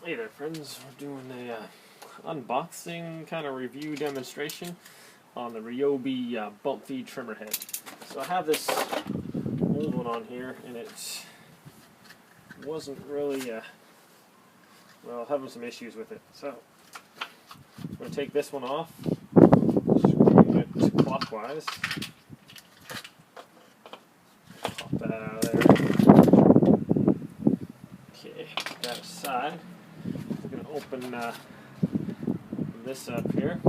Hey there friends, we're doing a unboxing kind of review demonstration on the Ryobi bump feed trimmer head. So I have this old one on here and it wasn't really, well, having some issues with it. So I'm going to take this one off, screw it clockwise, pop that out of there. Okay, put that aside. We're going to open this up here.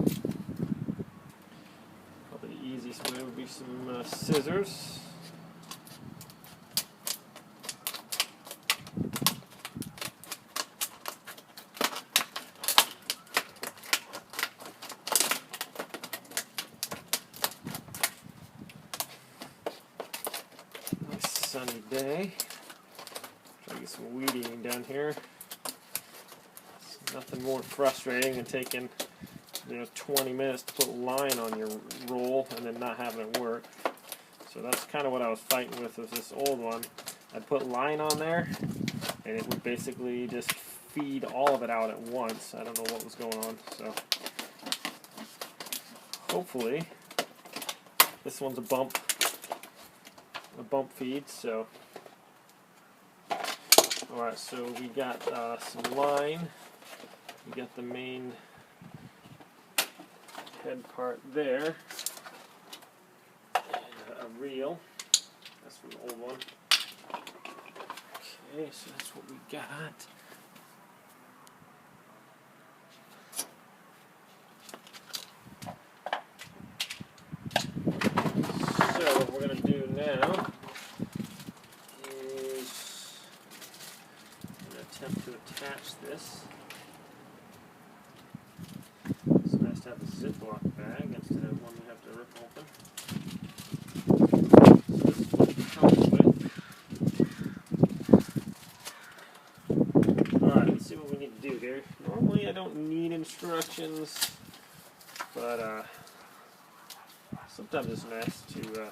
Probably the easiest way would be some scissors. Nice sunny day. Try to get some weed eating done here. Nothing more frustrating than taking 20 minutes to put line on your roll and then not having it work. So that's kind of what I was fighting with this old one. I'd put line on there and it would basically just feed all of it out at once. I don't know what was going on. So hopefully this one's a bump feed. So alright, so we got some line. We got the main head part there, and a reel. That's from the old one. Okay, so that's what we got. So what we're going to do now is I'm going to attempt to attach this. It's nice to have a Ziploc bag instead of one we have to rip open. So this is what it comes with. Alright, let's see what we need to do here. Normally I don't need instructions, but sometimes it's nice to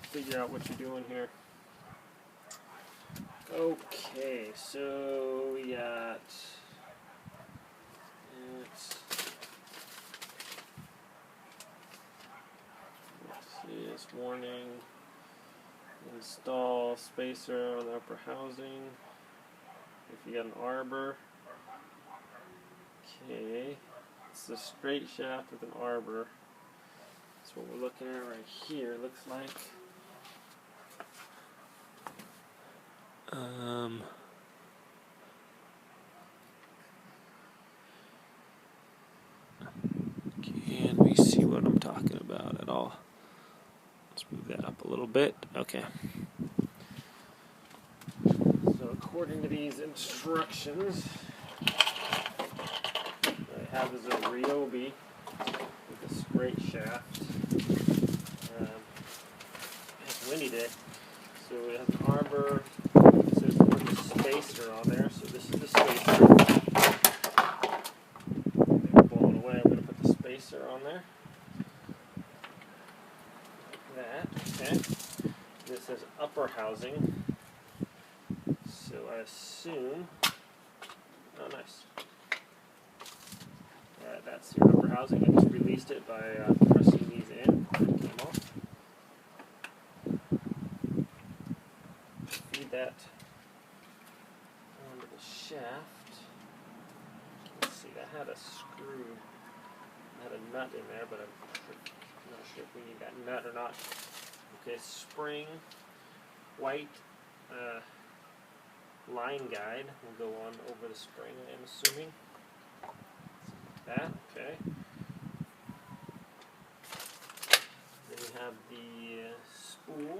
figure out what you're doing here. Okay, so we got this warning: install spacer on the upper housing if you got an arbor. Okay, it's a straight shaft with an arbor. That's what we're looking at right here. It looks like. Can we see what I'm talking about at all? Let's move that up a little bit. Okay. So according to these instructions, what I have is a Ryobi with a straight shaft. It's windy day, so we have an arbor. So there's a spacer on there. So this is the spacer. Blown away. I'm going to put the spacer on there. That, okay. This says upper housing, so I assume, oh nice, that's your upper housing. I just released it by pressing these in. It came off. Feed that onto the shaft. Let's see, that had a screw, had a nut in there, but I'm not sure if we need that nut or not. Okay, spring, white line guide will go on over the spring, I'm assuming. That, okay. Then we have the spool.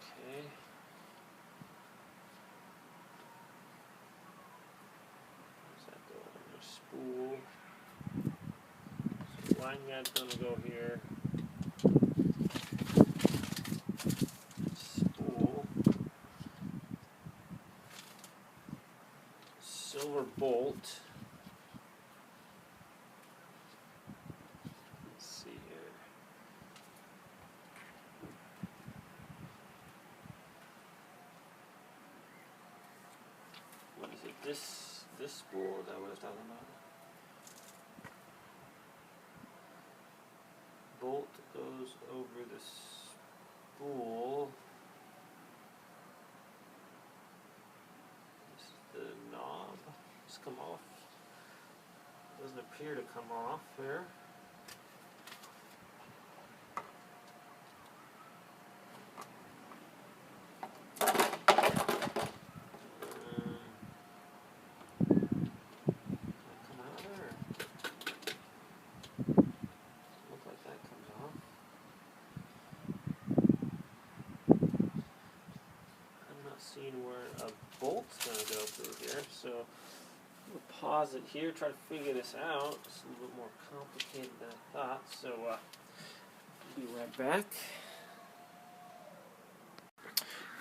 Okay. Spool. So line guide's going to go here. Spool. Silver bolt. this spool, is that what it's talking about? Bolt goes over the spool. This is the knob. It's come off. Doesn't appear to come off here. Seeing where a bolt's going to go through here, so we'll pause it here, try to figure this out. It's a little bit more complicated than I thought, so be right back.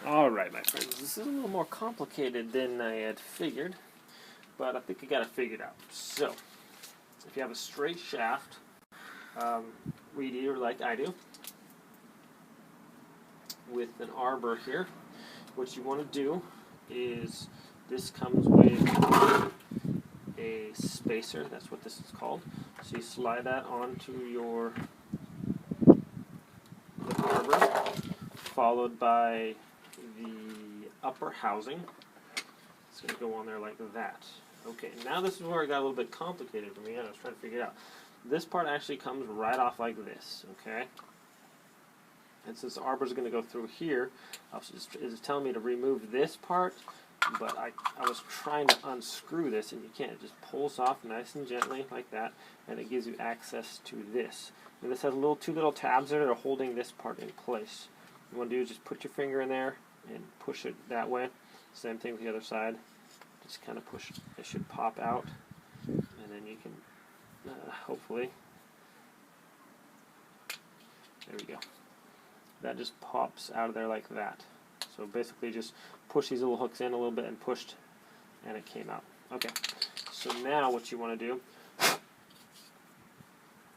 Alright, my friends, this is a little more complicated than I had figured, but I think I got it figured out. So, if you have a straight shaft, weed eater like I do, with an arbor here, what you want to do is, this comes with a spacer, that's what this is called. So you slide that onto your arbor, followed by the upper housing. It's going to go on there like that. Okay, now this is where it got a little bit complicated for me, and I was trying to figure it out. This part actually comes right off like this, okay? And since the arbor is going to go through here, it's telling me to remove this part, but I was trying to unscrew this, and you can't. It just pulls off nice and gently like that, and it gives you access to this. And this has two little tabs there that are holding this part in place. What you want to do is just put your finger in there and push it that way. Same thing with the other side. Just kind of push. It should pop out, and then you can hopefully. There we go. That just pops out of there like that. So basically just push these little hooks in a little bit and pushed, and it came out. Okay, so now what you want to do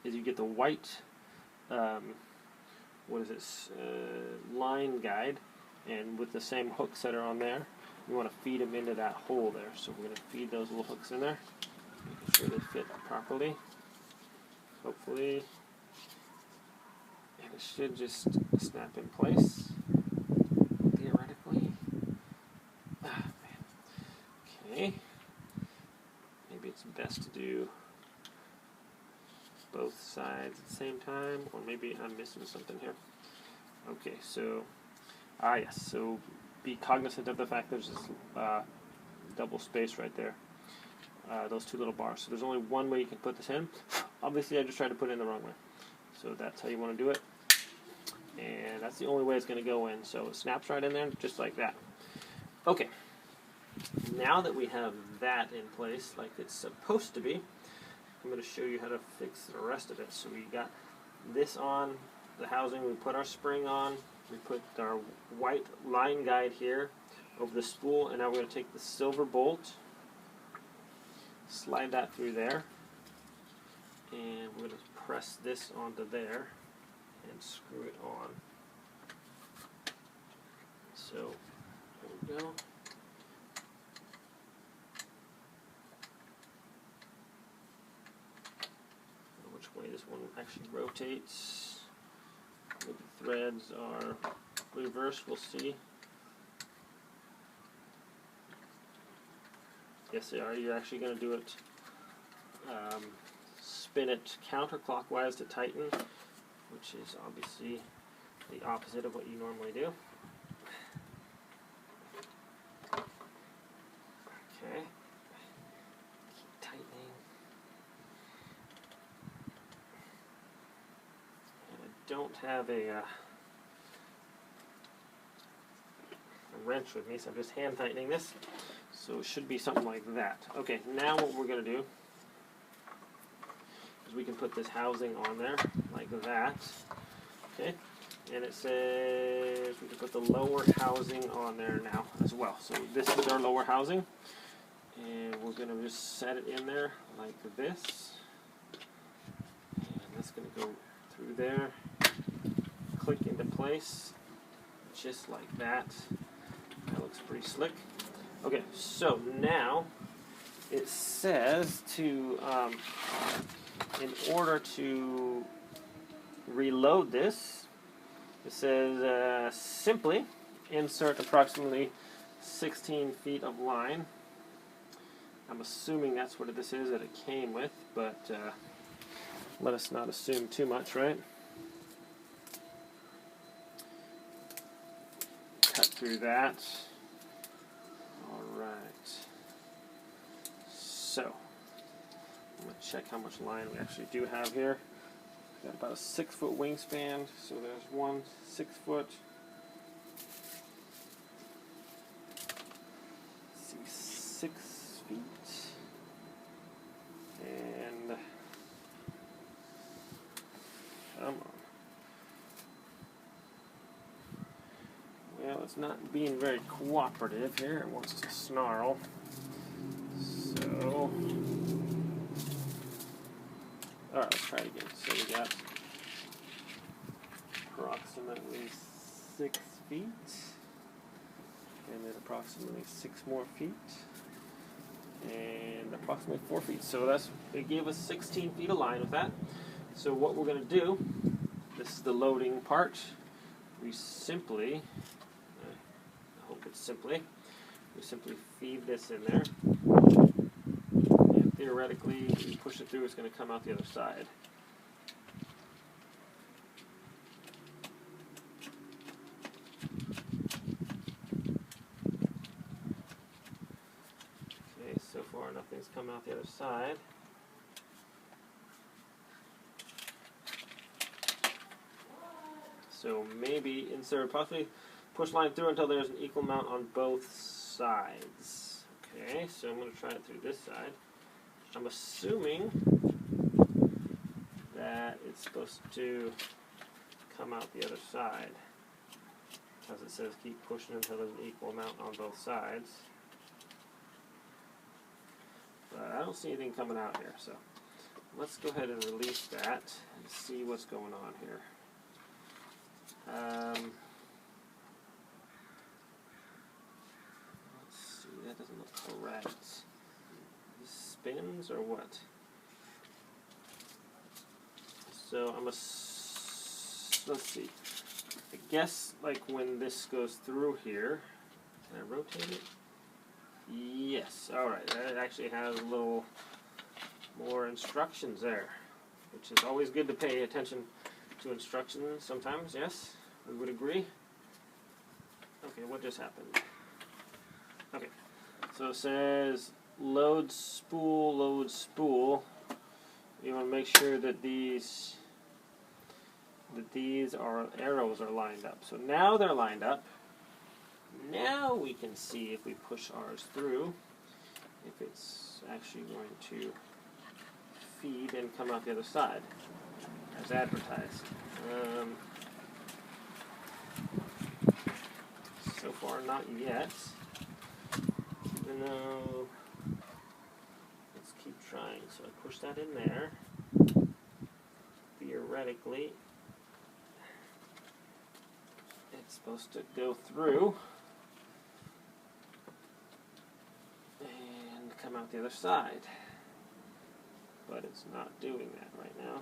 is you get the white, line guide, and with the same hooks that are on there, you want to feed them into that hole there. So we're going to feed those little hooks in there, making sure they fit properly, hopefully. And it should just snap in place, theoretically. Ah, man. Okay. Maybe it's best to do both sides at the same time, or maybe I'm missing something here. Okay, so, yes, so be cognizant of the fact there's this double space right there. Those two little bars. So there's only one way you can put this in. Obviously, I just tried to put it in the wrong way. So that's how you want to do it. And that's the only way it's going to go in. So it snaps right in there, just like that. Okay. Now that we have that in place, like it's supposed to be, I'm going to show you how to fix the rest of it. So we got this on the housing. We put our spring on. We put our white line guide here over the spool. And now we're going to take the silver bolt, slide that through there, and we're going to press this onto there and screw it on. So there we go. Which way this one actually rotates. Maybe the threads are reversed, we'll see. Yes, they are. You're actually going to do it, spin it counterclockwise to tighten, which is obviously the opposite of what you normally do. Okay. Keep tightening. And I don't have a wrench with me, so I'm just hand tightening this. So it should be something like that. Okay, now what we're going to do is we can put this housing on there like that. Okay, and it says we can put the lower housing on there now as well. So this is our lower housing, and we're going to just set it in there like this. And that's going to go through there, click into place, just like that. That looks pretty slick. Okay, so now it says to, in order to reload this, it says simply insert approximately 16 feet of line. I'm assuming that's what this is that it came with, but let us not assume too much, right? Cut through that. Alright. So, I'm going to check how much line we actually do have here. We've got about a 6-foot wingspan, so there's one 6-foot. Let's see, 6 feet. And, come on. Well, it's not being very cooperative here. It wants to snarl. So, alright, let's try it again. So we got approximately 6 feet, and then approximately 6 more feet, and approximately 4 feet. So it gave us 16 feet of line with that. So what we're going to do, this is the loading part. We simply, I hope it's simply, we simply feed this in there. And theoretically, if we push it through, it's going to come out the other side. Okay, so far nothing's come out the other side. So maybe insert, possibly push line through until there's an equal amount on both sides. Okay, so I'm going to try it through this side. I'm assuming that it's supposed to come out the other side. As it says, keep pushing until there's an equal amount on both sides. But I don't see anything coming out here, so let's go ahead and release that and see what's going on here. Let's see, that doesn't look correct. This spins or what? So let's see. I guess like when this goes through here, can I rotate it? Yes, alright, that actually has a little more instructions there, which is always good to pay attention to instructions sometimes, yes, we would agree. Okay, what just happened? Okay, so it says load spool, load spool. You want to make sure that these arrows are lined up. So now they're lined up. Now we can see if we push ours through, if it's actually going to feed and come out the other side as advertised. So far, not yet. Even though, let's keep trying. So I push that in there. Theoretically, it's supposed to go through and come out the other side. But it's not doing that right now.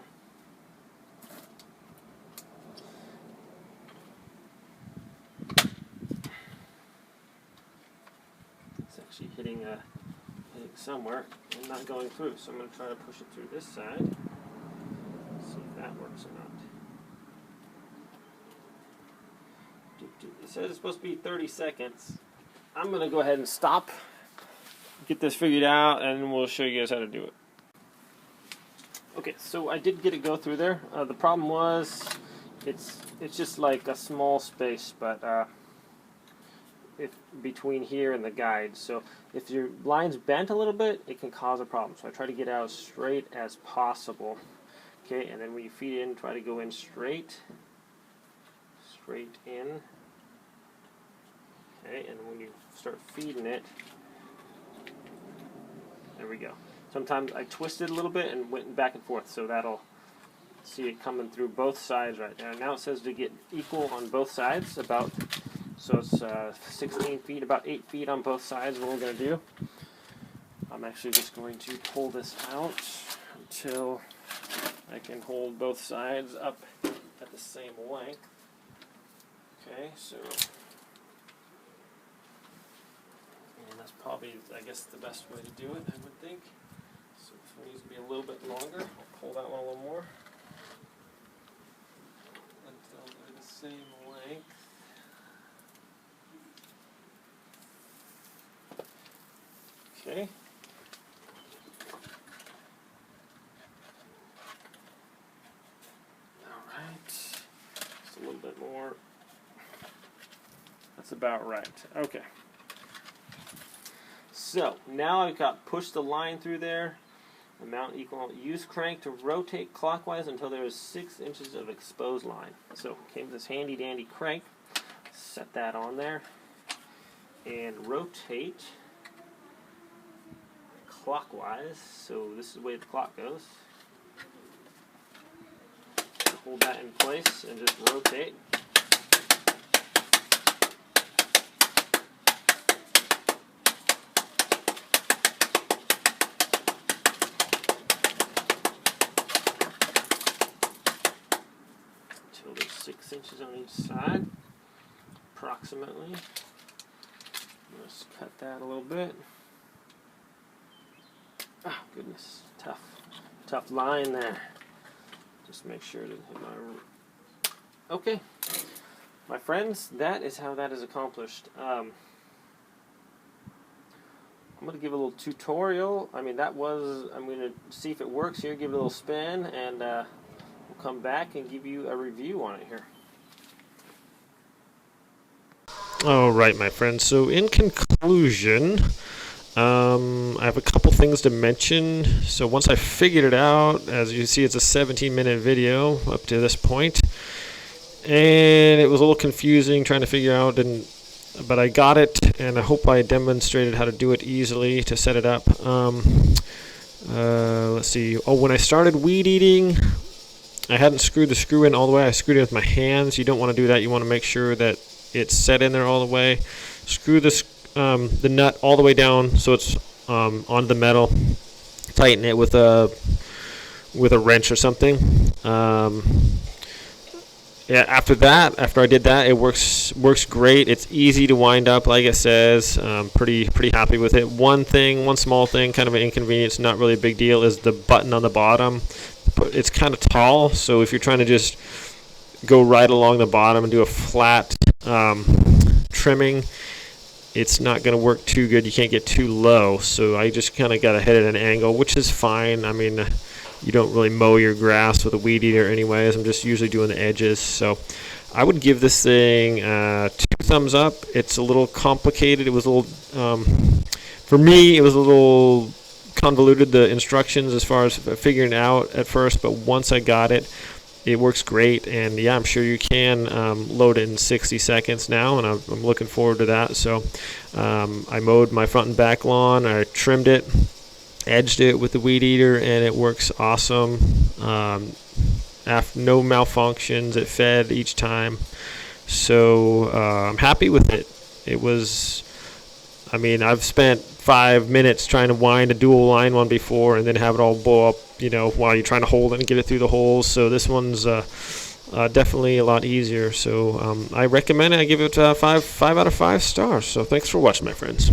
It's actually hitting somewhere and not going through. So I'm going to try to push it through this side. See if that works or not. It says it's supposed to be 30 seconds. I'm going to go ahead and stop, get this figured out, and we'll show you guys how to do it. Okay, so I did get it go through there. The problem was it's just like a small space, but between here and the guide. So if your line's bent a little bit, it can cause a problem. So I try to get out as straight as possible. Okay, and then when you feed in, try to go in straight in. Okay, and when you start feeding it, there we go. Sometimes I twisted a little bit and went back and forth, so that'll see it coming through both sides right there. Now it says to get equal on both sides, so it's 16 feet, about 8 feet on both sides, what we're going to do. I'm actually just going to pull this out until I can hold both sides up at the same length. Okay, so, and that's probably, I guess, the best way to do it, I would think. So this one needs to be a little bit longer. I'll pull that one a little more until they're the same length. Okay. Alright. Just a little bit more. That's about right. Okay. So, now I've got push the line through there. Amount equal. Use crank to rotate clockwise until there is 6 inches of exposed line. So, came with this handy dandy crank. Set that on there. And rotate clockwise. So, this is the way the clock goes. Hold that in place and just rotate. Until there's 6 inches on each side, approximately. Let's cut that a little bit. Oh, goodness, tough line there. Just make sure to hit my... Okay, my friends, that is how that is accomplished. I'm going to give a little tutorial. I mean, I'm going to see if it works here, give it a little spin, and we'll come back and give you a review on it here. All right, my friends, so in conclusion, I have a couple things to mention. So once I figured it out, as you see, it's a 17-minute video up to this point, and it was a little confusing trying to figure out, but I got it, and I hope I demonstrated how to do it easily to set it up. Let's see. Oh, when I started weed eating, I hadn't screwed the screw in all the way. I screwed it with my hands. You don't want to do that. You want to make sure that it's set in there all the way. Screw the nut all the way down so it's on the metal. Tighten it with a wrench or something. Yeah, after I did that, it works great. It's easy to wind up, like it says. Pretty happy with it. One small thing, kind of an inconvenience, not really a big deal, is the button on the bottom. It's kind of tall, so if you're trying to just go right along the bottom and do a flat trimming, it's not going to work too good. You can't get too low, so I just kind of got to hit it at an angle, which is fine. I mean, you don't really mow your grass with a weed eater anyways. I'm just usually doing the edges. So I would give this thing 2 thumbs up. It's a little complicated. It was a little, for me, it was a little convoluted, the instructions as far as figuring it out at first, but once I got it, it works great, and yeah, I'm sure you can load it in 60 seconds now, and I'm looking forward to that. So I mowed my front and back lawn, I trimmed it, edged it with the weed eater, and it works awesome. No malfunctions, it fed each time, so I'm happy with it. It was, I mean, I've spent 5 minutes trying to wind a dual line one before and then have it all blow up, you know, while you're trying to hold it and get it through the holes. So this one's definitely a lot easier. So I recommend it. I give it 5 out of 5 stars. So thanks for watching, my friends.